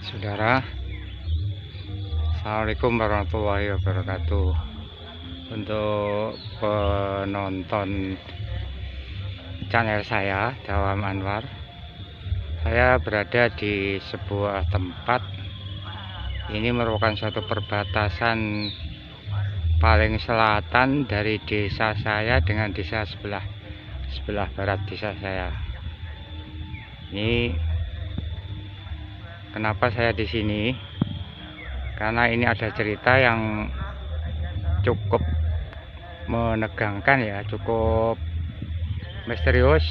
Saudara, Assalamualaikum warahmatullahi wabarakatuh. Untuk penonton channel saya, Dawam Anwar, saya berada di sebuah tempat. Ini merupakan suatu perbatasan paling selatan dari desa saya dengan desa sebelah barat desa saya. Ini kenapa saya di sini? Karena ini ada cerita yang cukup menegangkan ya, cukup misterius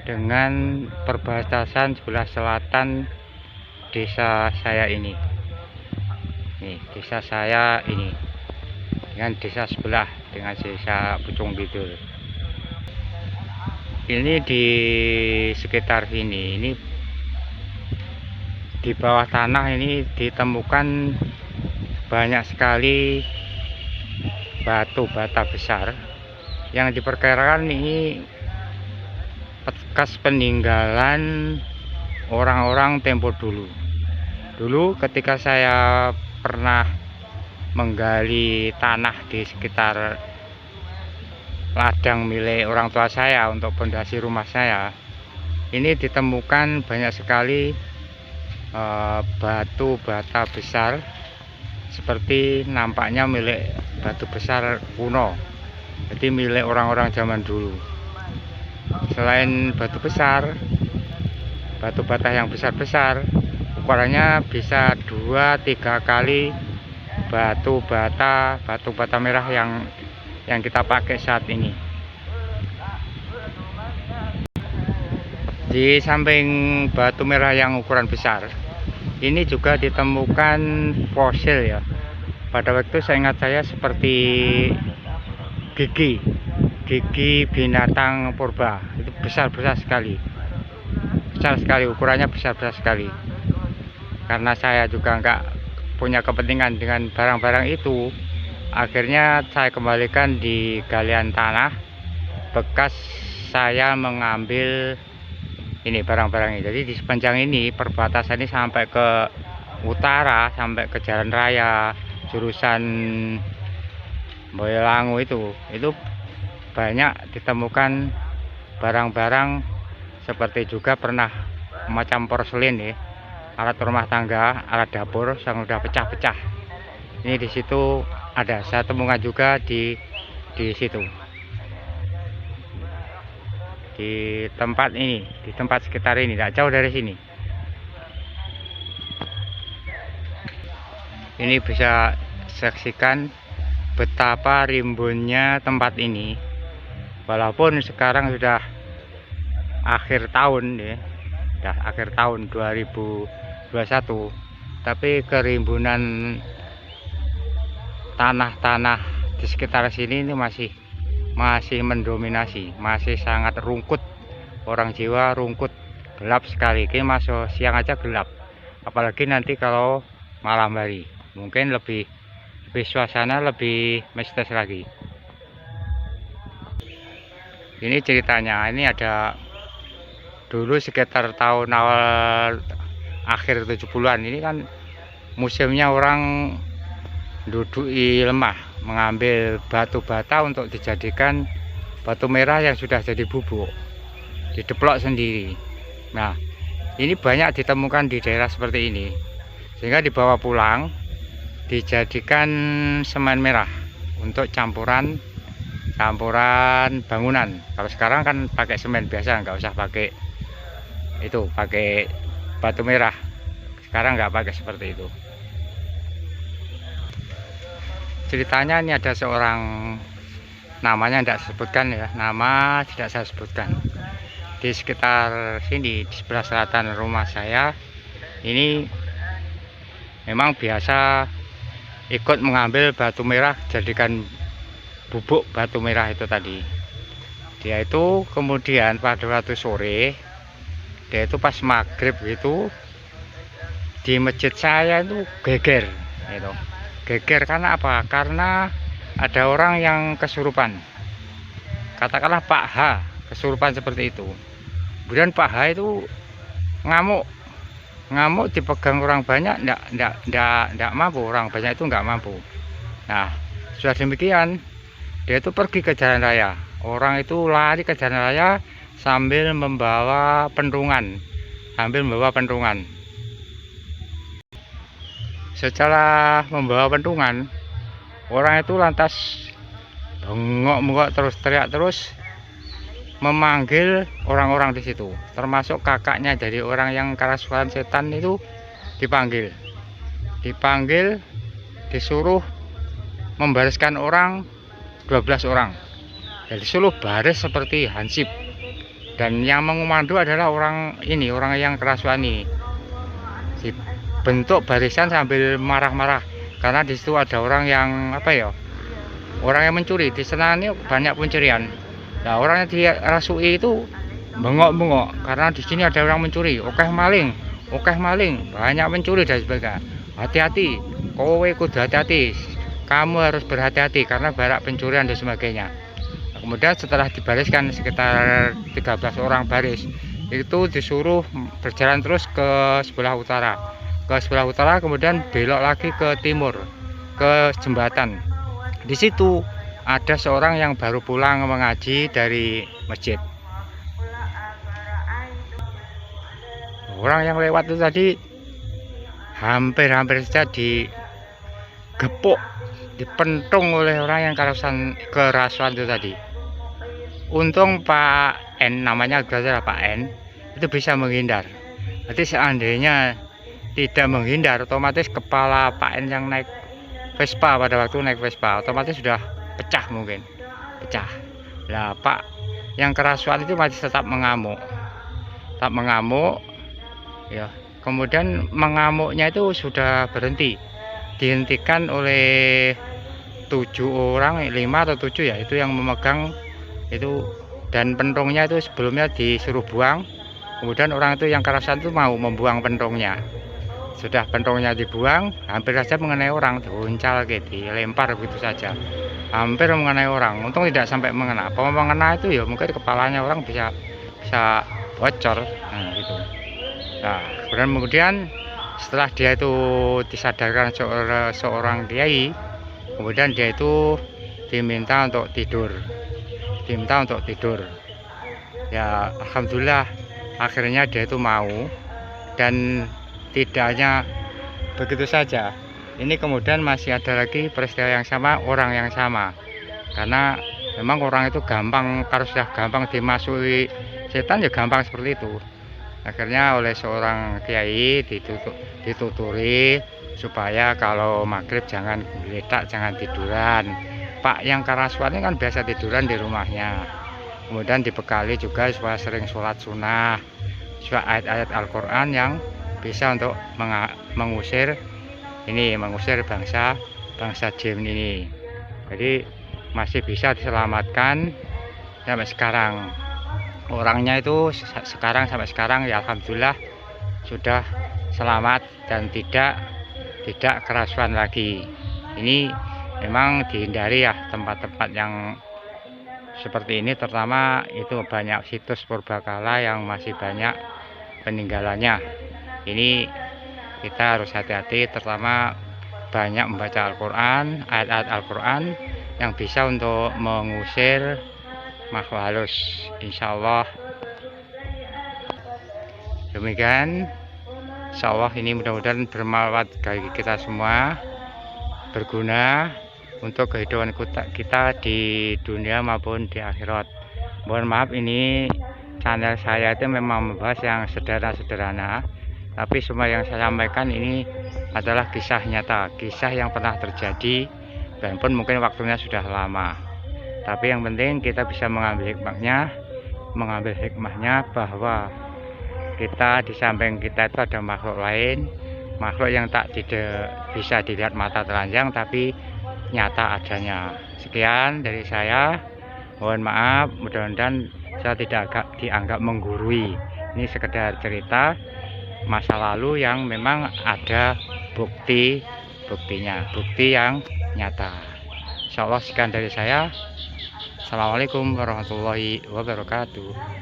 dengan perbatasan sebelah selatan desa saya ini. Nih, desa saya ini dengan desa sebelah, dengan desa Pucung Kidul. Ini di sekitar ini di bawah tanah ini ditemukan banyak sekali batu bata besar yang diperkirakan ini bekas peninggalan orang-orang tempo dulu. Dulu ketika saya pernah menggali tanah di sekitar ladang milik orang tua saya untuk pondasi rumah saya, ini ditemukan banyak sekali batu bata besar, seperti nampaknya milik batu besar kuno, jadi milik orang-orang zaman dulu. Selain batu besar, batu bata yang besar-besar, ukurannya bisa 2-3 kali batu bata merah yang kita pakai saat ini. Di samping batu merah yang ukuran besar, ini juga ditemukan fosil ya. Pada waktu saya ingat saya seperti gigi binatang purba. Itu besar sekali, ukurannya besar sekali. Karena saya juga nggak punya kepentingan dengan barang-barang itu, akhirnya saya kembalikan di galian tanah bekas saya mengambil ini barang-barang ini. Jadi di sepanjang ini perbatasan ini sampai ke utara, sampai ke jalan raya jurusan Boyolangu itu banyak ditemukan barang-barang seperti juga pernah macam porselin ya, alat rumah tangga, alat dapur yang sudah pecah-pecah. Ini di situ ada, saya temukan juga di situ. Di tempat ini, di tempat sekitar ini, tidak jauh dari sini. Ini bisa saksikan betapa rimbunnya tempat ini. Walaupun sekarang sudah akhir tahun ya, sudah akhir tahun 2021, tapi kerimbunan tanah-tanah di sekitar sini ini masih mendominasi, masih sangat rungkut. Orang jiwa rungkut, gelap sekali. Ini masuk siang aja gelap, apalagi nanti kalau malam hari, mungkin lebih suasana lebih mistis lagi. Ini ceritanya, ini ada dulu sekitar tahun awal akhir 70-an, ini kan musimnya orang duduki lemah, mengambil batu bata untuk dijadikan batu merah yang sudah jadi bubuk, dideplok sendiri. Nah, ini banyak ditemukan di daerah seperti ini, sehingga dibawa pulang dijadikan semen merah untuk campuran bangunan. Kalau sekarang kan pakai semen biasa, nggak usah pakai itu, pakai batu merah. Sekarang nggak pakai seperti itu. Ceritanya ini ada seorang, namanya tidak sebutkan ya, nama tidak saya sebutkan, di sekitar sini di sebelah selatan rumah saya ini memang biasa ikut mengambil batu merah, jadikan bubuk batu merah itu tadi. Dia itu kemudian pada waktu sore, dia itu pas maghrib gitu di masjid saya itu geger itu. Geger karena apa? Karena ada orang yang kesurupan, katakanlah Pak H kesurupan seperti itu. Kemudian Pak H itu ngamuk ngamuk dipegang orang banyak ndak mampu, orang banyak itu nggak mampu. Nah, sudah demikian dia itu pergi ke jalan raya. Orang itu lari ke jalan raya sambil membawa pentungan, Setelah membawa pentungan, orang itu lantas bengok-bengok terus, teriak terus, memanggil orang-orang di situ, termasuk kakaknya dari orang yang kerasukan setan itu dipanggil, disuruh membariskan orang 12 orang. Jadi seluruh baris seperti hansip, dan yang mengomando adalah orang yang kerasukan ini. Bentuk barisan sambil marah-marah karena di situ ada orang yang orang yang mencuri. Di sana ini banyak pencurian. Nah, orang yang dirasui itu bengok-bengok karena di sini ada orang mencuri. Oke maling, banyak mencuri dan sebagainya. Hati-hati, kowe kudu hati-hati. Kamu harus berhati-hati karena banyak pencurian dan sebagainya. Nah, kemudian setelah dibariskan sekitar 13 orang baris, itu disuruh berjalan terus ke sebelah utara. Kemudian belok lagi ke timur, ke jembatan. Di situ ada seorang yang baru pulang mengaji dari masjid. Orang yang lewat itu tadi hampir saja digepuk, dipentung oleh orang yang kerasuan itu tadi. Untung Pak N, namanya adalah Pak N, itu bisa menghindar. Jadi seandainya tidak menghindar, otomatis kepala Pak N yang naik Vespa, pada waktu naik Vespa otomatis sudah pecah. Nah, Pak yang kerasuan itu masih tetap mengamuk ya. Kemudian mengamuknya itu sudah berhenti, dihentikan oleh 7 orang, 5 atau 7 ya, itu yang memegang itu, dan pentungnya itu sebelumnya disuruh buang. Kemudian orang itu yang kerasuan itu mau membuang pentungnya. Sudah pentungnya dibuang, hampir saja mengenai orang, diuncal gitu, dilempar begitu saja, hampir mengenai orang. Untung tidak sampai mengena. Kalau mengena itu ya mungkin kepalanya orang bisa bocor. Nah, gitu. Nah, kemudian setelah dia itu disadarkan seorang kiai, kemudian dia itu diminta untuk tidur. Ya, alhamdulillah akhirnya dia itu mau. Dan tidak hanya begitu saja, ini kemudian masih ada lagi peristiwa yang sama, orang yang sama. Karena memang orang itu gampang, kalau sudah gampang dimasuki setan ya gampang seperti itu. Akhirnya oleh seorang kiai dituturi supaya kalau maghrib jangan geletak, jangan tiduran. Pak yang kerasuan kan biasa tiduran di rumahnya. Kemudian dibekali juga supaya sering sholat sunnah, ayat-ayat Al-Quran yang bisa untuk mengusir bangsa jin ini. Jadi masih bisa diselamatkan sampai sekarang. Orangnya itu sampai sekarang ya alhamdulillah sudah selamat dan tidak kerasuan lagi. Ini memang dihindari ya tempat-tempat yang seperti ini, terutama itu banyak situs purbakala yang masih banyak peninggalannya. Ini kita harus hati-hati, terutama banyak membaca Al-Quran, ayat-ayat Al-Quran yang bisa untuk mengusir makhluk halus. Insya Allah demikian. Insya Allah ini mudah-mudahan bermanfaat bagi kita semua, berguna untuk kehidupan kita di dunia maupun di akhirat. Mohon maaf, ini channel saya itu memang membahas yang sederhana, tapi semua yang saya sampaikan ini adalah kisah nyata, kisah yang pernah terjadi, dan pun mungkin waktunya sudah lama. Tapi yang penting kita bisa mengambil hikmahnya bahwa kita di samping kita itu ada makhluk lain, makhluk yang tidak bisa dilihat mata telanjang tapi nyata adanya. Sekian dari saya, mohon maaf, mudah-mudahan saya tidak dianggap menggurui. Ini sekedar cerita masa lalu yang memang ada buktinya, bukti yang nyata. Insya Allah sekian dari saya. Assalamualaikum warahmatullahi wabarakatuh.